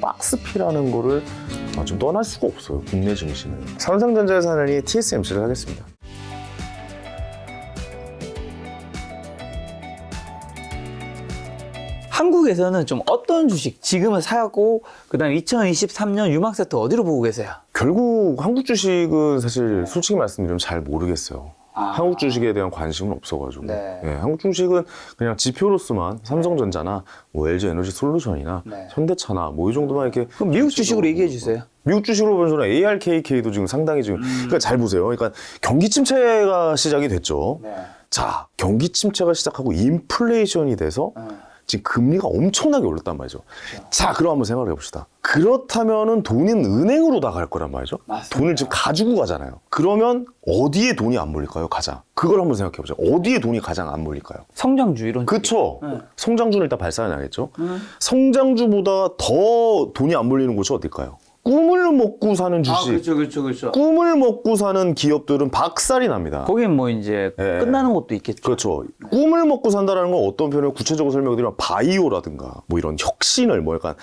박스피라는 거를 좀 떠날 수가 없어요. 국내 증시는. 삼성전자의 사나이 TSMC를 하겠습니다. 한국에서는 좀 어떤 주식 지금은 사고 그다음 2023년 유망 세트 어디로 보고 계세요? 결국 한국 주식은 사실 솔직히 말씀드리면 잘 모르겠어요. 한국 주식에 대한 관심은 없어가지고. 네. 네, 한국 주식은 그냥 지표로서만 삼성전자나 뭐 LG 에너지 솔루션이나 네. 현대차나 뭐 이 정도만 이렇게. 그럼 미국 주식으로 얘기해 주세요. 미국 주식으로 보면 저는 ARKK도 지금 상당히 지금 그러니까 잘 보세요. 그러니까 경기 침체가 시작이 됐죠. 네. 자, 경기 침체가 시작하고 인플레이션이 돼서 지금 금리가 엄청나게 올랐단 말이죠. 자, 그럼 한번 생각을 해봅시다. 그렇다면은 돈은 은행으로 나갈 거란 말이죠. 맞습니다. 돈을 지금 가지고 가잖아요. 그러면 어디에 돈이 안 몰릴까요, 가장? 그걸 한번 생각해보죠. 어디에 돈이 가장 안 몰릴까요? 성장주 이런 그쵸? 네. 성장주는 일단 발산해야겠죠. 성장주보다 더 돈이 안 몰리는 곳이 어딜까요? 꿈을 먹고 사는 주식. 그렇죠. 꿈을 먹고 사는 기업들은 박살이 납니다. 거긴 뭐 이제 네. 끝나는 것도 있겠죠. 그렇죠. 꿈을 먹고 산다는 건 어떤 표현을 구체적으로 설명드리면 바이오라든가 뭐 이런 혁신을 뭐 약간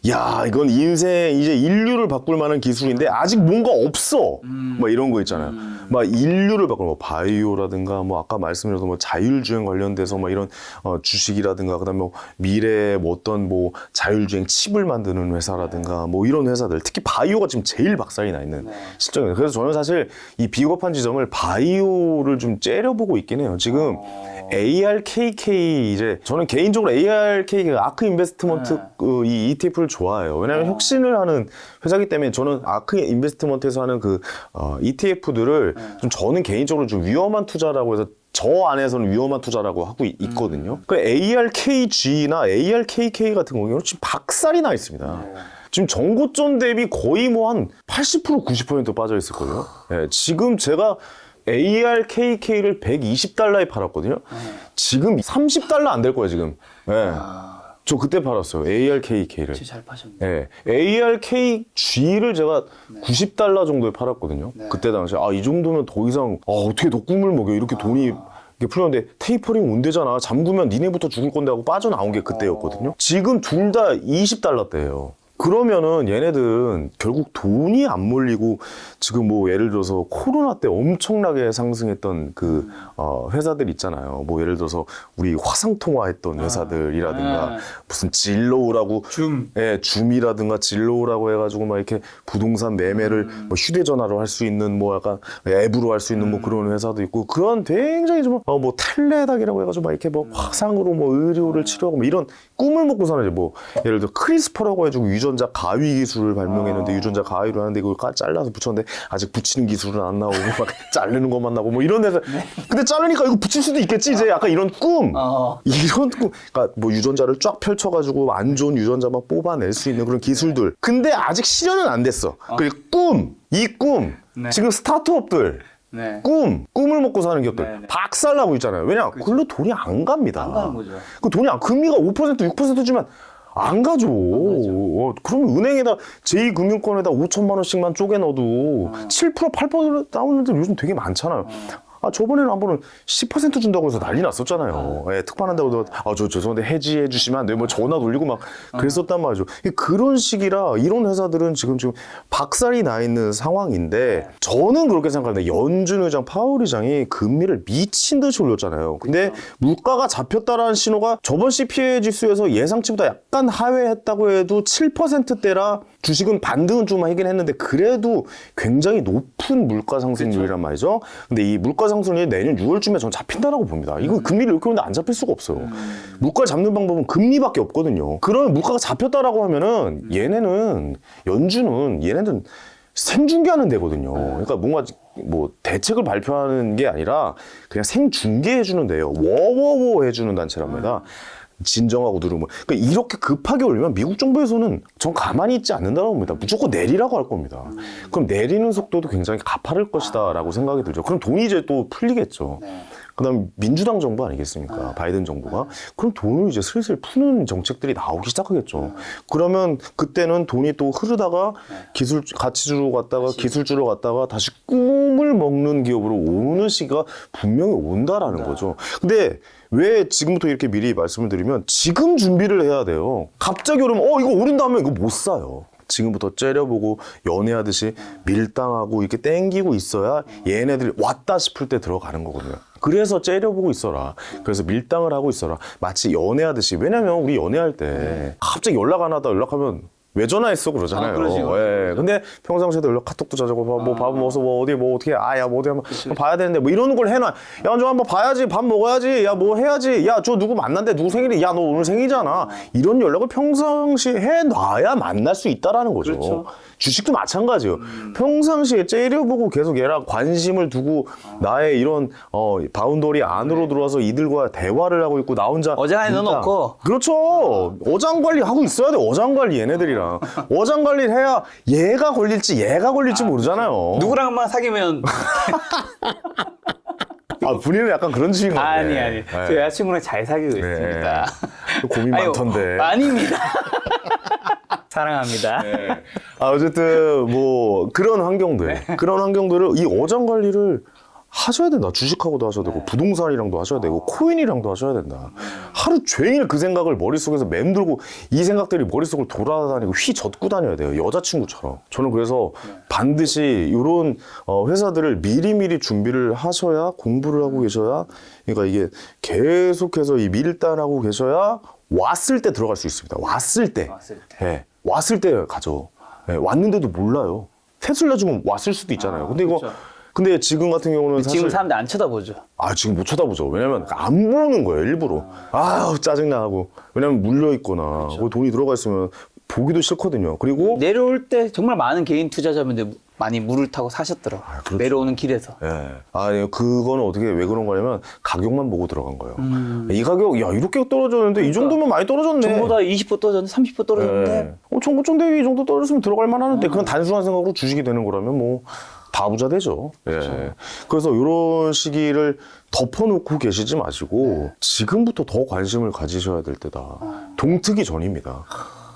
야 이건 인생 이제 인류를 바꿀 만한 기술인데 아직 뭔가 없어. 막 이런 거 있잖아요. 막 인류를 바꿀 뭐 바이오라든가 뭐 아까 말씀드렸던 뭐 자율주행 관련돼서 뭐 이런 주식이라든가 그다음에 뭐 미래 뭐 어떤 뭐 자율주행 칩을 만드는 회사라든가 뭐 이런 회사들 특히 바이오가 지금 제일 박살이 나 있는 실정이에요. 그래서 저는 사실 이 비겁한 지점을 바이오를 좀 째려보고 있긴 해요. 지금 ARKK 이제 저는 개인적으로 ARKK 아크 인베스트먼트 이 ETF를 좋아해요. 왜냐하면 혁신을 하는 회사이기 때문에 저는 아크 인베스트먼트에서 하는 그 ETF들을 좀 저는 개인적으로 좀 위험한 투자라고 해서 저 안에서는 위험한 투자라고 하고 있거든요. 그 ARKG나 ARKK 같은 경우는 지금 박살이 나 있습니다. 지금 전고점 대비 거의 뭐 한 80% 90% 빠져 있을 거예요. 네, 지금 제가 ARKK를 120달러에 팔았거든요. 지금 30달러 안 될 거예요, 지금. 네. 저 그때 팔았어요. ARKK를. 진짜 잘 파셨네. 네. ARKG를 제가 90달러 정도에 팔았거든요. 그때 당시에 이 정도면 더 이상 어떻게 너 꿈을 먹여 이렇게 돈이 이게 풀렸는데 테이퍼링 온대잖아. 잠그면 니네부터 죽을 건데 하고 빠져나온 게 그때였거든요. 지금 둘 다 20달러대예요. 그러면은 얘네들은 결국 돈이 안 몰리고 지금 뭐 예를 들어서 코로나 때 엄청나게 상승했던 그 회사들 있잖아요. 뭐 예를 들어서 우리 화상통화했던 회사들이라든가 무슨 진로우라고 줌이라든가 진로우라고 해가지고 막 이렇게 부동산 매매를 뭐 휴대전화로 할 수 있는 뭐 약간 앱으로 할 수 있는 뭐 그런 회사도 있고 그런 굉장히 좀 뭐 텔레닥이라고 해가지고 막 이렇게 뭐 화상으로 뭐 의료를 치료하고 뭐 이런 꿈을 먹고 사는 뭐 예를 들어 크리스퍼라고 해가지고 유전자 가위 기술을 발명했는데 유전자 가위로 하는데 그걸 잘라서 붙였는데 아직 붙이는 기술은 안 나오고 막 자르는 것만 나고 뭐 이런 데서 근데 자르니까 이거 붙일 수도 있겠지 이제 약간 이런 꿈 이런 꿈 그러니까 뭐 유전자를 쫙 펼쳐가지고 안 좋은 유전자만 뽑아낼 수 있는 그런 기술들 근데 아직 실현은 안 됐어 그리고 이 꿈 지금 스타트업들 꿈을 먹고 사는 기업들 박살나고 있잖아요. 왜냐? 그걸로 돈이 안 갑니다. 안 가는 거죠. 그 돈이 금리가 5% 6% 주면 안 가죠. 그러면 은행에다 제2금융권에다 5천만 원씩만 쪼개 넣어도 7% 8% 나오는 데 요즘 되게 많잖아요. 저번에는 한 번은 10% 준다고 해서 난리 났었잖아요. 특판한다고 해서 저 죄송한데 해지해 주시면 안 돼요. 뭐 전화 돌리고 막 그랬었단 말이죠. 그런 식이라 이런 회사들은 지금 박살이 나 있는 상황인데 저는 그렇게 생각합니다. 연준 의장 파월 의장이 금리를 미친 듯이 올렸잖아요. 근데 물가가 잡혔다라는 신호가 저번 CPI 지수에서 예상치보다 약간 하회했다고 해도 7%대라 주식은 반등은 좀 하긴 했는데 그래도 굉장히 높은 물가 상승률이란 말이죠. 근데 이 물가 상승률이 내년 6월쯤에 저는 잡힌다라고 봅니다. 이거 금리를 이렇게 하는데 안 잡힐 수가 없어요. 물가를 잡는 방법은 금리밖에 없거든요. 그러면 물가가 잡혔다라고 하면은 연준은 생중계하는 데거든요. 그러니까 뭔가 뭐 대책을 발표하는 게 아니라 그냥 생중계해주는 데예요. 워워워 해주는 단체랍니다. 진정하고 누르면 그러니까 이렇게 급하게 올리면 미국 정부에서는 전 가만히 있지 않는다고 봅니다. 무조건 내리라고 할 겁니다. 그럼 내리는 속도도 굉장히 가파를 것이다 라고 생각이 들죠. 그럼 돈이 이제 또 풀리겠죠. 그다음 민주당 정부 아니겠습니까? 바이든 정부가. 그럼 돈을 이제 슬슬 푸는 정책들이 나오기 시작하겠죠. 그러면 그때는 돈이 또 흐르다가 가치주로 갔다가 기술주로 갔다가 다시 꿈을 먹는 기업으로 오는 시기가 분명히 온다라는 거죠. 근데 왜 지금부터 이렇게 미리 말씀을 드리면 지금 준비를 해야 돼요. 갑자기 오르면 이거 오른다 하면 이거 못 사요. 지금부터 째려보고 연애하듯이 밀당하고 이렇게 땡기고 있어야 얘네들이 왔다 싶을 때 들어가는 거거든요. 그래서 째려보고 있어라. 그래서 밀당을 하고 있어라. 마치 연애하듯이. 왜냐면 우리 연애할 때 갑자기 연락 안 하다 연락하면 왜 전화했어 그러잖아요. 예. 근데 평상시에도 연락 카톡도 자주 하고 뭐 밥 먹어서 뭐 어디 뭐 어떻게 야 뭐 어디 한번 봐야 되는데 뭐 이러는 걸 해놔. 야 저 한번 봐야지. 밥 먹어야지. 야 뭐 해야지. 야 저 누구 만난대. 누구 생일이. 야 너 오늘 생이잖아. 이런 연락을 평상시에 해놔야 만날 수 있다라는 거죠. 그렇죠. 주식도 마찬가지예요. 평상시에 째려보고 계속 얘랑 관심을 두고 나의 이런 바운더리 안으로 들어와서 이들과 대화를 하고 있고 나 혼자 어장에 일단- 넣어놓고. 그렇죠. 어장 관리 하고 있어야 돼. 어장 관리 얘네들이랑 어장 관리를 해야 얘가 걸릴지 모르잖아요. 누구랑만 사귀면 본인은 약간 그런 주인 같네. 아니. 저 여자친구랑 잘 사귀고 있습니다. 고민 아유, 많던데. 아닙니다. 사랑합니다. 어쨌든 뭐 그런 환경들, 그런 환경들을 이 어장 관리를 하셔야 된다. 주식하고도 하셔야 되고 부동산이랑도 하셔야 되고 코인이랑도 하셔야 된다. 하루 종일 그 생각을 머릿속에서 맴돌고 이 생각들이 머릿속을 돌아다니고 휘젓고 다녀야 돼요. 여자친구처럼. 저는 그래서 반드시 이런 회사들을 미리미리 준비를 하셔야 공부를 하고 계셔야 그러니까 이게 계속해서 이 밀단하고 계셔야 왔을 때 들어갈 수 있습니다. 왔을 때. 예, 왔을 때 가죠. 예, 왔는데도 몰라요. 테슬라 지금 왔을 수도 있잖아요. 근데 이거 그렇죠. 근데 지금 같은 경우는 사실 지금 사람들 안 쳐다보죠. 지금 못 쳐다보죠. 왜냐면 안 보는 거예요, 일부러. 짜증나 하고. 왜냐면 물려 있거나 거기 돈이 들어가 있으면 보기도 싫거든요. 그리고 내려올 때 정말 많은 개인 투자자분들 많이 물을 타고 사셨더라고요. 그렇죠. 내려오는 길에서. 예. 그거는 어떻게 왜 그런 거냐면 가격만 보고 들어간 거예요. 이 가격 이렇게 떨어졌는데 이 정도면 많이 떨어졌네. 전보다 20% 떨어졌는데 30% 떨어졌는데 전고점대비 이 정도 떨어졌으면 들어갈 만하는데 그건 단순한 생각으로 주식이 되는 거라면 뭐 다 부자 되죠. 예. 그래서 이런 시기를 덮어놓고 계시지 마시고 지금부터 더 관심을 가지셔야 될 때다. 동트기 전입니다.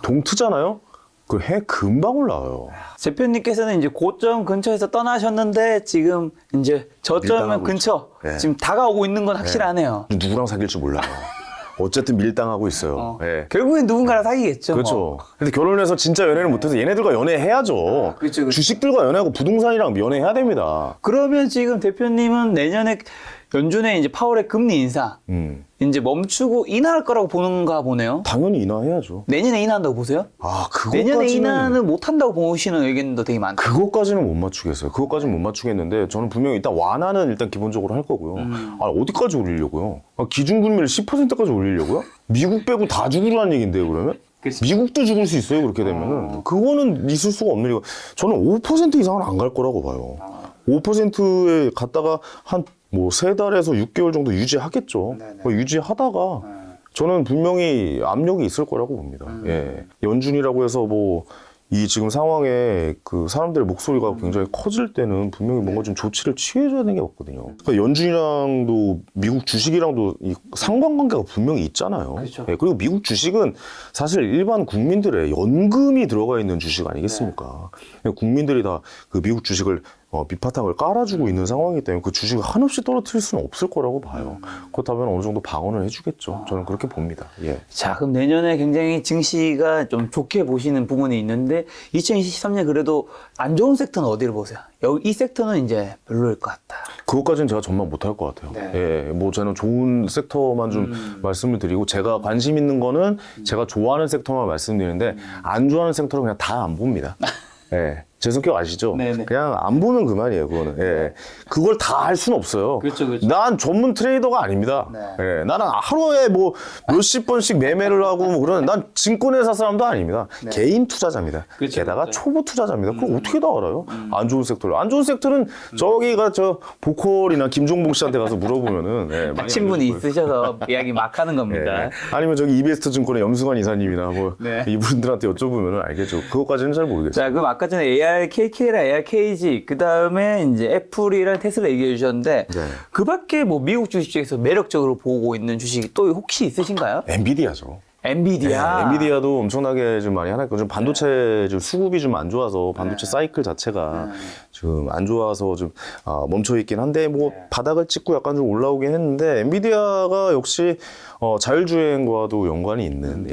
동트잖아요. 그 해 금방 올라와요. 대표님께서는 이제 고점 근처에서 떠나셨는데 지금 이제 저점 밀당하고 근처 있죠. 지금 다가오고 있는 건 확실하네요. 누구랑 사귈지 몰라요. 어쨌든 밀당하고 있어요. 예. 결국엔 누군가랑 사귀겠죠. 그렇죠. 뭐. 근데 결혼해서 진짜 연애를 못해서 얘네들과 연애해야죠. 그렇죠. 주식들과 연애하고 부동산이랑 연애해야 됩니다. 그러면 지금 대표님은 내년에 연준에 이제 파월의 금리 인상 이제 멈추고 인하할 거라고 보는가 보네요. 당연히 인하해야죠. 내년에 인하한다고 보세요? 내년에 인하는 못 한다고 보시는 의견도 되게 많다. 그것까지는 못 맞추겠어요. 그것까지는 못 맞추겠는데 저는 분명히 일단 완화는 일단 기본적으로 할 거고요. 어디까지 올리려고요? 기준금리를 10%까지 올리려고요? 미국 빼고 다 죽으라는 얘기인데요, 그러면? 그치. 미국도 죽을 수 있어요, 그렇게 되면은. 그거는 있을 수가 없는 일이고. 저는 5% 이상은 안 갈 거라고 봐요. 5%에 갔다가 한 뭐 3달에서 6개월 정도 유지하겠죠. 유지하다가 저는 분명히 압력이 있을 거라고 봅니다. 예. 연준이라고 해서 뭐 이 지금 상황에 그 사람들의 목소리가 굉장히 커질 때는 분명히 뭔가 좀 조치를 취해줘야 되는 게 없거든요. 그러니까 연준이랑도 미국 주식이랑도 이 상관관계가 분명히 있잖아요. 그렇죠. 예, 그리고 미국 주식은 사실 일반 국민들의 연금이 들어가 있는 주식 아니겠습니까? 국민들이 다 그 미국 주식을 밑바탕을 깔아주고 있는 상황이기 때문에 그 주식을 한없이 떨어뜨릴 수는 없을 거라고 봐요. 그렇다면 어느 정도 방어는 해주겠죠. 저는 그렇게 봅니다. 예. 자, 그럼 내년에 굉장히 증시가 좀 좋게 보시는 부분이 있는데 2023년 그래도 안 좋은 섹터는 어디를 보세요? 이 섹터는 이제 별로일 것 같다. 그것까지는 제가 전망 못 할 것 같아요. 예, 뭐 저는 좋은 섹터만 좀 말씀을 드리고 제가 관심 있는 거는 제가 좋아하는 섹터만 말씀드리는데 안 좋아하는 섹터는 그냥 다 안 봅니다. 예. 제 성격 아시죠? 네네. 그냥 안 보면 그만이에요, 그거는. 예. 그걸 다 할 수는 없어요. 그렇죠. 난 전문 트레이더가 아닙니다. 예. 나는 하루에 뭐 몇십 번씩 매매를 하고 뭐 그러는 난 증권회사 사람도 아닙니다. 개인 투자자입니다. 게다가 초보 투자자입니다. 그걸 어떻게 다 알아요? 안 좋은 섹터를. 안 좋은 섹터는 저기가 저 보컬이나 김종봉 씨한테 가서 물어보면은 예, 많이 아친 분이 알려줄 거예요. 있으셔서 이야기 막 하는 겁니다. 예. 아니면 저기 이베스트 증권의 염승환 이사님이나 뭐 네. 이분들한테 여쭤보면 알겠죠. 그것까지는 잘 모르겠어요. 자, 그럼 아까 전에 ARKK랑 ARKG, 그 다음에 이제 애플이랑 테슬라 얘기해 주셨는데, 네. 그 밖에 뭐 미국 주식 중에서 매력적으로 보고 있는 주식이 또 혹시 있으신가요? 엔비디아죠. 엔비디아. 네, 엔비디아도 엄청나게 좀 많이 하니까 좀 반도체 좀 수급이 좀 안 좋아서 반도체 사이클 자체가 지금 안 좋아서 좀 멈춰 있긴 한데 뭐 바닥을 찍고 약간 좀 올라오긴 했는데 엔비디아가 역시 자율주행과도 연관이 있는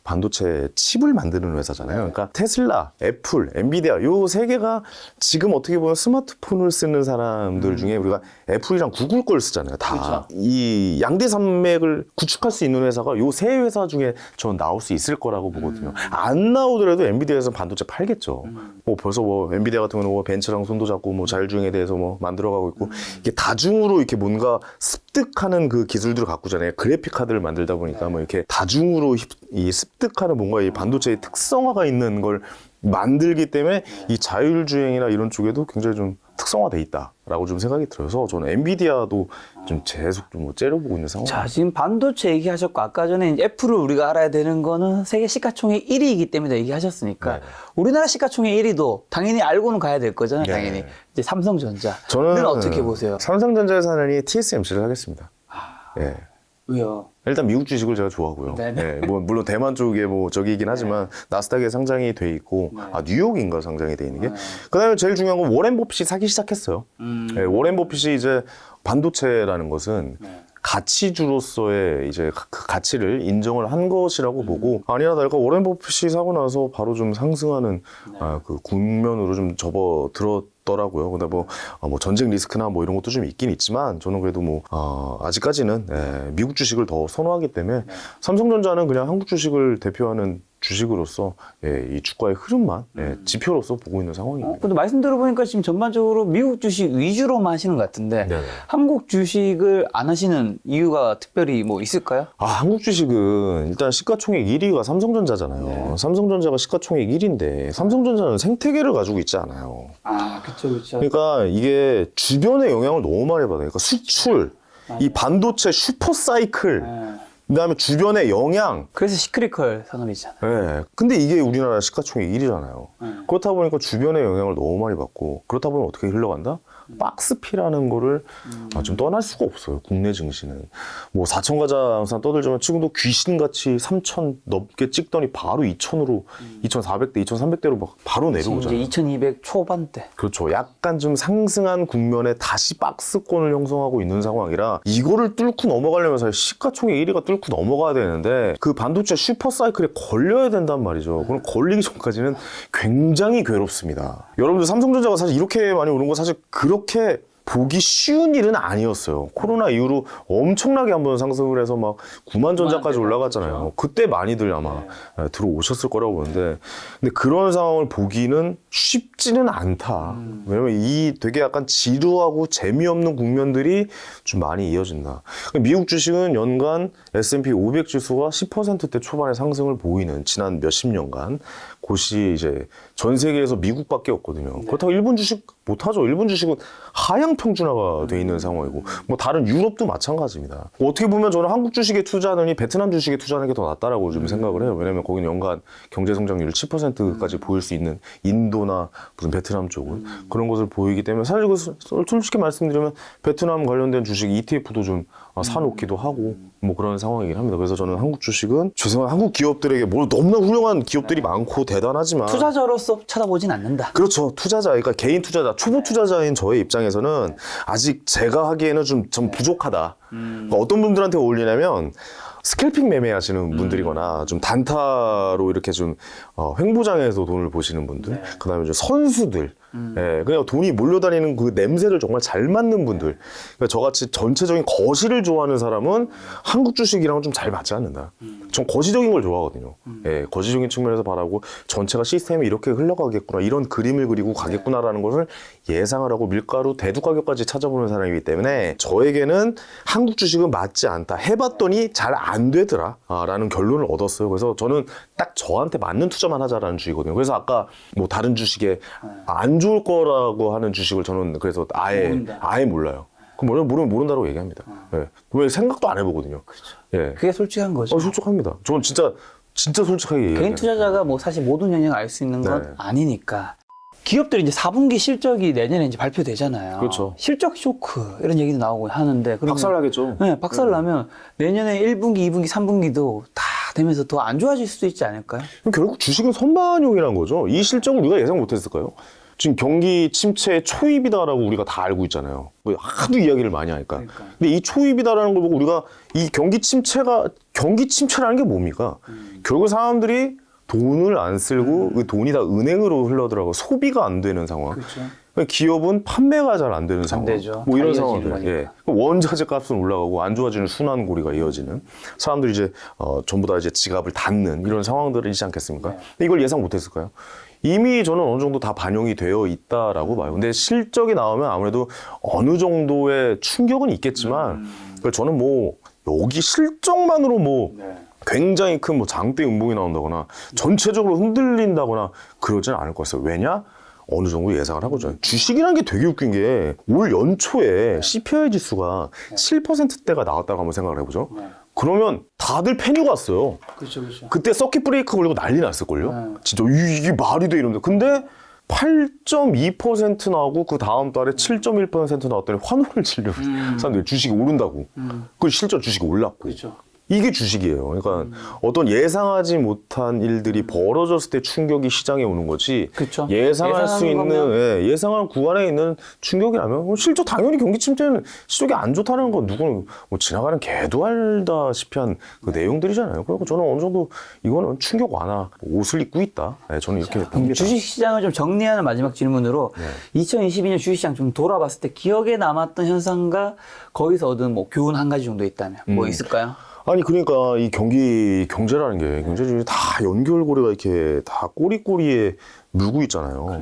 반도체 칩을 만드는 회사잖아요. 그러니까 테슬라, 애플, 엔비디아 요 세 개가 지금 어떻게 보면 스마트폰을 쓰는 사람들 중에 우리가 애플이랑 구글 걸 쓰잖아요. 다 이 양대 산맥을 구축할 수 있는 회사가 요 세 회사 중에 전 나올 수 있을 거라고 보거든요. 안 나오더라도 엔비디아에서 반도체 팔겠죠. 뭐 벌써 뭐 엔비디아 같은 경우는 뭐 벤츠랑 손도 잡고 뭐 자율주행에 대해서 뭐 만들어가고 있고 이게 다중으로 이렇게 뭔가 습득하는 그 기술들을 갖고 잖아요. 그래픽 카드를 만들다 보니까 뭐 이렇게 다중으로 이 습득하는 뭔가 이 반도체의 특성화가 있는 걸 만들기 때문에 이 자율주행이나 이런 쪽에도 굉장히 좀 특성화돼 있다라고 좀 생각이 들어서 저는 엔비디아도 좀 계속 좀 째려보고 있는 상황. 자, 지금 반도체 얘기하셨고 아까 전에 이제 애플을 우리가 알아야 되는 거는 세계 시가총액 1위이기 때문에 얘기하셨으니까 우리나라 시가총액 1위도 당연히 알고는 가야 될 거잖아요. 당연히 이제 삼성전자. 저는 어떻게 보세요? 삼성전자에서 하느니 TSMC를 하겠습니다. 예. 왜요? 일단 미국 주식을 제가 좋아하고요. 예, 뭐 물론 대만 쪽에 뭐 저기이긴 하지만 나스닥에 상장이 돼 있고 뉴욕인가 상장이 돼 있는 게. 그다음에 제일 중요한 건 워렌 버핏이 사기 시작했어요. 예, 워렌 버핏이 이제 반도체라는 것은 가치주로서의 이제 그 가치를 인정을 한 것이라고 보고 아니나 다를까 워렌 버핏이 사고 나서 바로 좀 상승하는 그 국면으로 좀 접어들었더라고요. 근데 뭐 전쟁 리스크나 뭐 이런 것도 좀 있긴 있지만 저는 그래도 뭐 아직까지는 미국 주식을 더 선호하기 때문에 삼성전자는 그냥 한국 주식을 대표하는 주식으로서 이 주가의 흐름만 지표로서 보고 있는 상황입니다. 근데 말씀 들어보니까 지금 전반적으로 미국 주식 위주로만 하시는 것 같은데 한국 주식을 안 하시는 이유가 특별히 뭐 있을까요? 한국 주식은 일단 시가총액 1위가 삼성전자잖아요. 삼성전자가 시가총액 1위인데 삼성전자는 생태계를 가지고 있지 않아요. 그렇죠. 그러니까 이게 주변의 영향을 너무 많이 받아요. 그러니까 수출, 이 반도체 슈퍼사이클, 그다음에 주변의 영향. 그래서 시크리컬 산업이잖아요. 네. 근데 이게 우리나라 시가총액 1위잖아요. 그렇다 보니까 주변의 영향을 너무 많이 받고 그렇다 보면 어떻게 흘러간다? 박스피라는 거를 좀 떠날 수가 없어요. 국내 증시는. 뭐 4천 가자 항상 떠들지만 지금도 귀신같이 3천 넘게 찍더니 바로 2천으로 2,400대, 2,300대로 막 바로 내려오잖아요. 이제 2,200 초반대. 그렇죠. 약간 좀 상승한 국면에 다시 박스권을 형성하고 있는 상황이라 이거를 뚫고 넘어가려면 사실 시가총액 1위가 뚫고 넘어가야 되는데 그 반도체 슈퍼사이클에 걸려야 된단 말이죠. 그럼 걸리기 전까지는 굉장히 괴롭습니다. 여러분들 삼성전자가 사실 이렇게 많이 오른 거 사실 그렇게 보기 쉬운 일은 아니었어요. 코로나 이후로 엄청나게 한번 상승을 해서 막 9만 전자까지 올라갔잖아요. 그때 많이들 아마 들어오셨을 거라고 보는데 근데 그런 상황을 보기는 쉽지는 않다. 왜냐면 이 되게 약간 지루하고 재미없는 국면들이 좀 많이 이어진다. 미국 주식은 연간 S&P 500 지수가 10%대 초반의 상승을 보이는 지난 몇십 년간 곳이 이제 전 세계에서 미국밖에 없거든요. 그렇다고 일본 주식 못하죠. 일본 주식은 하향 평준화가 돼 있는 상황이고 뭐 다른 유럽도 마찬가지입니다. 어떻게 보면 저는 한국 주식에 투자하느니 베트남 주식에 투자하는 게 더 낫다라고 좀 생각을 해요. 왜냐면 거기는 연간 경제 성장률 7%까지 보일 수 있는 인도나 무슨 베트남 쪽은 그런 것을 보이기 때문에 사실 솔직히 말씀드리면 베트남 관련된 주식 ETF도 좀 사놓기도 하고 뭐 그런 상황이긴 합니다. 그래서 저는 한국 주식은 죄송한 한국 기업들에게 뭐 너무나 훌륭한 기업들이 많고 대단하지만 투자자로서 쳐다보진 않는다. 그렇죠. 투자자, 그러니까 개인 투자자, 초보 투자자인 저의 입장에서는 아직 제가 하기에는 좀 부족하다. 그러니까 어떤 분들한테 어울리냐면 스캘핑 매매하시는 분들이거나 좀 단타로 이렇게 좀 횡보장에서 돈을 보시는 분들, 그다음에 좀 선수들, 그냥 돈이 몰려다니는 그 냄새를 정말 잘 맡는 분들. 그러니까 저같이 전체적인 거시를 좋아하는 사람은 한국 주식이랑은 좀 잘 맞지 않는다. 전 거시적인 걸 좋아하거든요. 거시적인 측면에서 바라고 전체가 시스템이 이렇게 흘러가겠구나, 이런 그림을 그리고 가겠구나라는 것을 예상을 하고 밀가루, 대두 가격까지 찾아보는 사람이기 때문에 저에게는 한국 주식은 맞지 않다. 해봤더니 잘 안 되더라 라는 결론을 얻었어요. 그래서 저는 딱 저한테 맞는 투자만 하자라는 주의거든요. 그래서 아까 뭐 다른 주식에 안 좋을 거라고 하는 주식을 저는 그래서 아예 몰라요. 그럼 모른다고 얘기합니다. 왜 생각도 안 해보거든요. 그렇죠. 그게 솔직한 거죠. 솔직합니다. 저는 진짜 솔직하게 얘기해요. 개인 투자자가 뭐 사실 모든 영역을 알 수 있는 건 아니니까. 기업들이 이제 4분기 실적이 내년에 이제 발표되잖아요. 그렇죠. 실적 쇼크 이런 얘기도 나오고 하는데 박살나겠죠. 네, 박살나면 내년에 1분기, 2분기, 3분기도 다 되면서 더 안 좋아질 수도 있지 않을까요? 그럼 결국 주식은 선반영이라는 거죠. 이 실적을 우리가 예상 못했을까요? 지금 경기 침체 초입이다라고 우리가 다 알고 있잖아요. 하도 이야기를 많이 하니까. 그러니까요. 근데 이 초입이다라는 걸 보고 우리가 이 경기 침체라는 게 뭡니까? 결국 사람들이 돈을 안 쓰고 그 돈이 다 은행으로 흘러들어가고 소비가 안 되는 상황. 그렇죠. 그러니까 기업은 판매가 잘 안 되는 상황. 되죠. 뭐 이런 다 이어지는 상황들. 거니까. 예. 원자재 값은 올라가고 안 좋아지는 순환고리가 이어지는 사람들이 이제 전부 다 이제 지갑을 닫는 이런 상황들이지 않겠습니까? 네. 근데 이걸 예상 못했을까요? 이미 저는 어느 정도 다 반영이 되어 있다라고 봐요. 근데 실적이 나오면 아무래도 어느 정도의 충격은 있겠지만 저는 뭐 여기 실적만으로 뭐 네. 굉장히 큰 뭐 장대 음봉이 나온다거나 전체적으로 흔들린다거나 그러진 않을 것 같아요. 왜냐? 어느 정도 예상을 하고죠. 주식이라는 게 되게 웃긴 게 올 연초에 CPI 지수가 7%대가 나왔다고 한번 생각을 해보죠. 네. 그러면 다들 패닉 왔어요. 그렇죠, 그렇죠. 그때 서킷 브레이크 걸리고 난리 났을걸요? 네. 진짜 이게 말이 돼 이러는데. 근데 8.2% 나오고 그 다음 달에 7.1% 나왔더니 환호를 치려고 사람들이 주식이 오른다고. 그 실제 주식이 올랐고. 그렇죠. 이게 주식이에요. 그러니까 어떤 예상하지 못한 일들이 벌어졌을 때 충격이 시장에 오는 거지. 그쵸. 예상할 수 예상하는 있는, 거면- 예, 예상할 구간에 있는 충격이라면 실적 당연히 경기 침체는 실적이 안 좋다는 건 누구는 뭐 지나가는 개도 알다시피 한 그 내용들이잖아요. 그리고 저는 어느 정도 이거는 충격 완화, 옷을 입고 있다. 예, 저는 이렇게 봅니다. 주식시장을 좀 정리하는 마지막 질문으로 2022년 주식시장 좀 돌아봤을 때 기억에 남았던 현상과 거기서 얻은 뭐 교훈 한 가지 정도 있다면 뭐 있을까요? 아니 그러니까 이 경제라는 게 경제주의 다 연결고리가 이렇게 다 꼬리꼬리에 물고 있잖아요.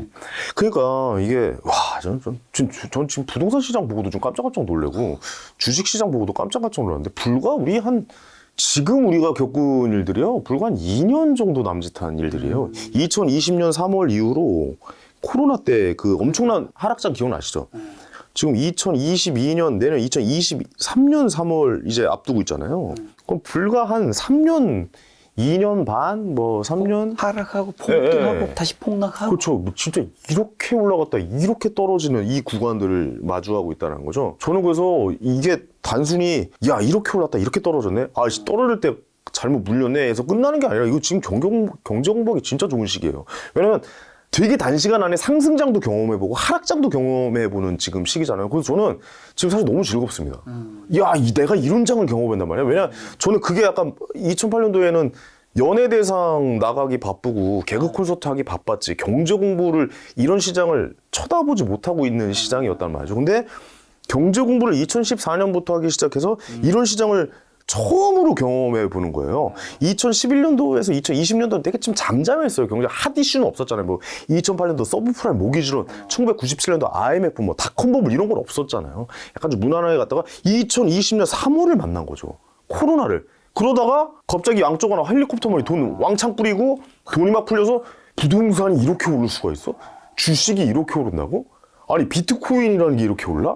그러니까 이게 와 저는 지금 부동산 시장 보고도 좀 깜짝깜짝 놀래고 주식 시장 보고도 깜짝깜짝 놀랐는데 불과 지금 우리가 겪은 일들이요 불과 한 2년 정도 남짓한 일들이에요. 2020년 3월 이후로 코로나 때 그 엄청난 하락장 기억나시죠? 지금 2022년 내년 2023년 3월 이제 앞두고 있잖아요. 그럼 불과 한 3년, 2년 반, 뭐 3년 하락하고 폭등하고 예, 예. 다시 폭락하고 그렇죠. 뭐 진짜 이렇게 올라갔다 이렇게 떨어지는 이 구간들을 마주하고 있다는 거죠. 저는 그래서 이게 단순히 야 이렇게 올랐다 이렇게 떨어졌네. 아 떨어질 때 잘못 물렸네 해서 끝나는 게 아니라 이거 지금 경제 공부하기 진짜 좋은 시기예요. 왜냐면 되게 단시간 안에 상승장도 경험해보고 하락장도 경험해보는 지금 시기잖아요. 그래서 저는 지금 사실 너무 즐겁습니다. 야, 내가 이런 장을 경험한단 말이야. 왜냐면 저는 그게 약간 2008년도에는 연예대상 나가기 바쁘고 개그 콘서트 하기 바빴지 경제 공부를 이런 시장을 쳐다보지 못하고 있는 시장이었단 말이죠. 근데 경제 공부를 2014년부터 하기 시작해서 이런 시장을 처음으로 경험해 보는 거예요. 2011년도에서 2020년도는 되게 좀 잠잠했어요. 경제 핫 이슈는 없었잖아요. 뭐 2008년도 서브프라임 모기지론, 1997년도 IMF 뭐 닷컴 버블 이런 건 없었잖아요. 약간 좀 무난하게 갔다가 2020년 3월을 만난 거죠. 코로나를. 그러다가 갑자기 양쪽으로 헬리콥터만이 돈 왕창 뿌리고 돈이 막 풀려서 부동산이 이렇게 오를 수가 있어? 주식이 이렇게 오른다고? 아니 비트코인이라는 게 이렇게 올라?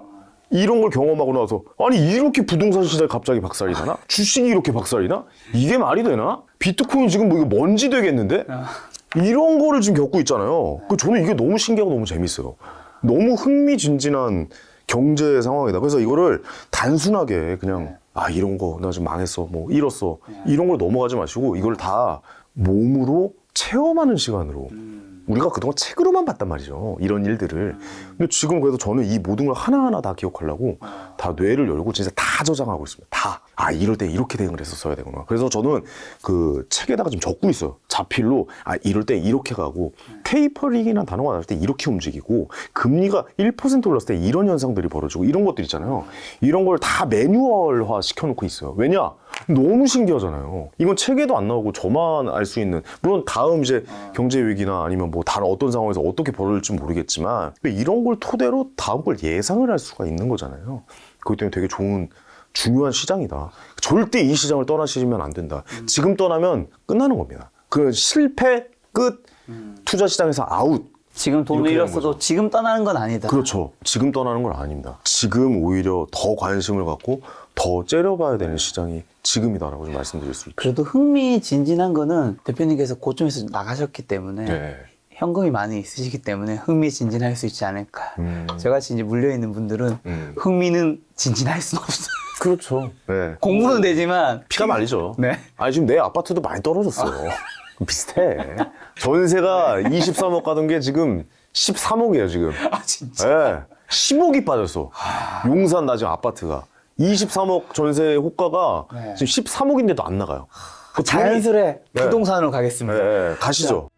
이런 걸 경험하고 나서 아니 이렇게 부동산 시장이 갑자기 박살이 나나? 주식이 이렇게 박살이 나? 이게 말이 되나? 비트코인 지금 뭐 이거 먼지 되겠는데? 이런 거를 지금 겪고 있잖아요. 저는 이게 너무 신기하고 너무 재밌어요. 너무 흥미진진한 경제 상황이다. 그래서 이거를 단순하게 그냥 아 이런 거 나 지금 망했어 뭐 잃었어 이런 걸 넘어가지 마시고 이걸 다 몸으로 체험하는 시간으로 우리가 그동안 책으로만 봤단 말이죠. 이런 일들을. 근데 지금 그래서 저는 이 모든 걸 하나하나 다 기억하려고 다 뇌를 열고 진짜 다 저장하고 있습니다. 다. 아, 이럴 때 이렇게 대응을 했었어야 되구나. 그래서 저는 그 책에다가 좀 적고 있어요. 자필로. 아, 이럴 때 이렇게 가고 테이퍼링이라는 단어가 나올 때 이렇게 움직이고 금리가 1% 올랐을 때 이런 현상들이 벌어지고 이런 것들 있잖아요. 이런 걸 다 매뉴얼화 시켜놓고 있어요. 왜냐? 너무 신기하잖아요. 이건 책에도 안 나오고 저만 알 수 있는 물론 다음 이제 경제 위기나 아니면 뭐 다른 어떤 상황에서 어떻게 벌어질지 모르겠지만 이런 걸 토대로 다음 걸 예상을 할 수가 있는 거잖아요. 그렇기 때문에 되게 좋은 중요한 시장이다. 절대 이 시장을 떠나시면 안 된다. 지금 떠나면 끝나는 겁니다. 그 실패 끝 투자 시장에서 아웃. 지금 돈을 이렇게 되는 잃었어도 거죠. 지금 떠나는 건 아니다. 그렇죠. 지금 떠나는 건 아닙니다. 지금 오히려 더 관심을 갖고 더 째려봐야 되는 시장이 지금이다라고 좀 말씀드릴 수 있죠. 그래도 흥미진진한 거는 대표님께서 고점에서 나가셨기 때문에 네. 현금이 많이 있으시기 때문에 흥미진진할 수 있지 않을까. 저같이 이제 물려있는 분들은 흥미는 진진할 수는 없어요. 그렇죠. 네. 공부는 되지만 피가 말리죠. 네. 아니 지금 내 아파트도 많이 떨어졌어. 비슷해. 전세가 23억 가던 게 지금 13억이에요 지금. 아 진짜. 네. 10억이 빠졌어. 용산 나 지금 아파트가 23억 전세 호가가 네. 지금 13억인데도 안 나가요. 자연스레 네. 부동산으로 가겠습니다. 네, 가시죠.